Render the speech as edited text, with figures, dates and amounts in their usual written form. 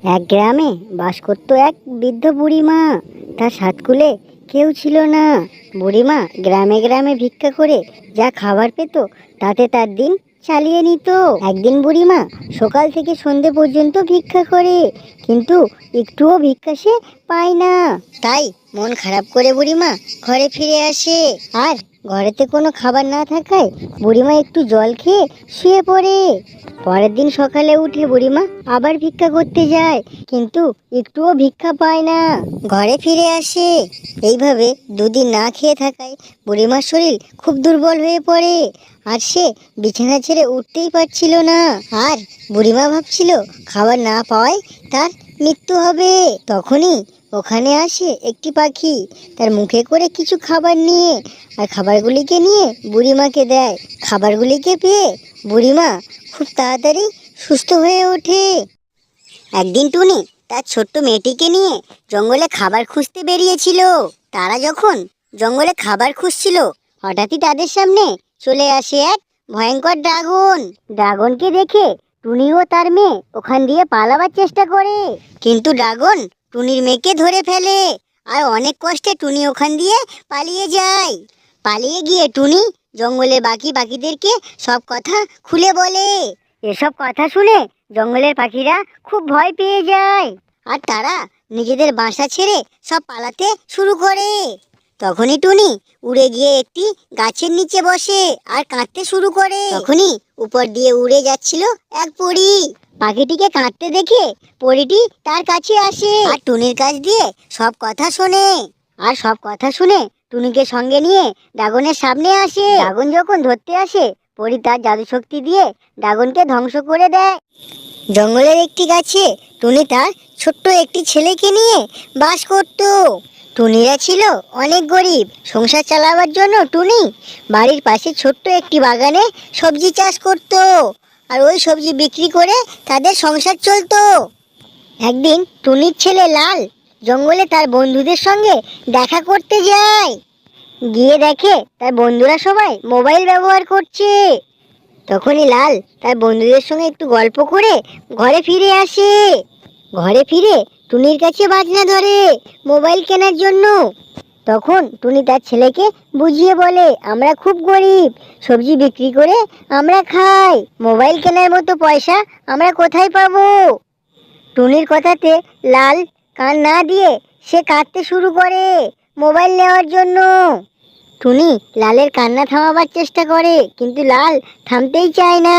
এক গ্রামে বাস করত এক বৃদ্ধ বুড়িমা। তার সাতকুলে কেউ ছিল না। বুড়িমা গ্রামে গ্রামে ভিক্ষা করে যা খাবার পেত তাতে তার দিন চালিয়ে নিত। একদিন বুড়িমা সকাল থেকে সন্ধে পর্যন্ত ভিক্ষা করে, কিন্তু একটুও ভিক্ষা সে পায় না। তাই মন খারাপ করে বুড়িমা ঘরে ফিরে আসে। আর ঘরেতে কোনো খাবার না থাকায় বুড়িমা একটু জল খেয়ে শুয়ে পড়ে। পরের দিন সকালে উঠে বুড়িমা আবার ভিক্ষা করতে যায়, কিন্তু একটুও ভিক্ষা পায় না। ঘরে ফিরে আসে। এইভাবে দুদিন না খেয়ে থাকায় বুড়িমার শরীর খুব দুর্বল হয়ে পড়ে, আর সে বিছানা ছেড়ে উঠতেই পারছিল না। আর বুড়িমা ভাবছিল খাবার না পাওয়ায় তার মৃত্যু হবে। তখনই ওখানে আসে একটি পাখি, তার মুখে করে কিছু খাবার নিয়ে, আর খাবারগুলিকে নিয়ে বুড়িমাকে দেয়। খাবারগুলিকে পেয়ে বুড়িমা খুব তাড়াতাড়ি সুস্থ হয়ে ওঠে। একদিন টুনি তার ছোট্ট মেয়েটিকে নিয়ে জঙ্গলে খাবার খুঁজতে বেরিয়েছিল। তারা যখন জঙ্গলে খাবার খুঁজছিল, হঠাৎই তাদের সামনে চলে আসে এক ভয়ঙ্কর ড্রাগন। ড্রাগনকে দেখে টুনি ও তার মেয়ে ওখান দিয়ে পালাবার চেষ্টা করে, কিন্তু ড্রাগন টুনির মেয়েকে ধরে ফেলে। আর অনেক কষ্টে টুনি ওখান দিয়ে পালিয়ে যায়। পালিয়ে গিয়ে টুনি জঙ্গলের বাকি পাখিদেরকে সব কথা খুলে বলে। এসব কথা শুনে জঙ্গলের পাখিরা খুব ভয় পেয়ে যায়, আর তারা নিজেদের বাসা ছেড়ে সব পালাতে শুরু করে। তখনই টুনি উড়ে গিয়ে একটি গাছের নিচে বসে আর কাঁদতে শুরু করে। তখনই উপর দিয়ে উড়ে যাচ্ছিল এক পরী। পাখিটিকে কাঁদতে দেখে পরীটি তার কাছে আসে আর টুনির কাছ দিয়ে সব কথা শোনে। আর সব কথা শুনে টুনিকে সঙ্গে নিয়ে ড্রাগনের সামনে আসে। ড্রাগন যখন ধরতে আসে, পরী তার জাদু শক্তি দিয়ে ড্রাগনকে ধ্বংস করে দেয়। জঙ্গলের একটি গাছে টুনি তার ছোট্ট একটি ছেলেকে নিয়ে বাস করত। টুনিরা ছিল অনেক গরিব। সংসার চালাবার জন্য টুনি বাড়ির পাশে ছোট্ট একটি বাগানে সবজি চাষ করত, আর ওই সবজি বিক্রি করে তাদের সংসার চলতো। একদিন টুনির ছেলে লাল জঙ্গলে তার বন্ধুদের সঙ্গে দেখা করতে যায়। গিয়ে দেখে তার বন্ধুরা সবাই মোবাইল ব্যবহার করছে। তখনই লাল তার বন্ধুদের সঙ্গে একটু গল্প করে ঘরে ফিরে আসে। ঘরে ফিরে টুনির কাছে বাজনা ধরে মোবাইল কেনার জন্য। তখন টুনি তার ছেলেকে বুঝিয়ে বলে, আমরা খুব গরিব, সবজি বিক্রি করে আমরা খাই, মোবাইল কেনার মতো পয়সা আমরা কোথায় পাবো। টুনির কথাতে লাল কান না দিয়ে সে কাঁদতে শুরু করে মোবাইল নেওয়ার জন্য। টুনি লালের কান্না থামাবার চেষ্টা করে, কিন্তু লাল থামতেই চায় না।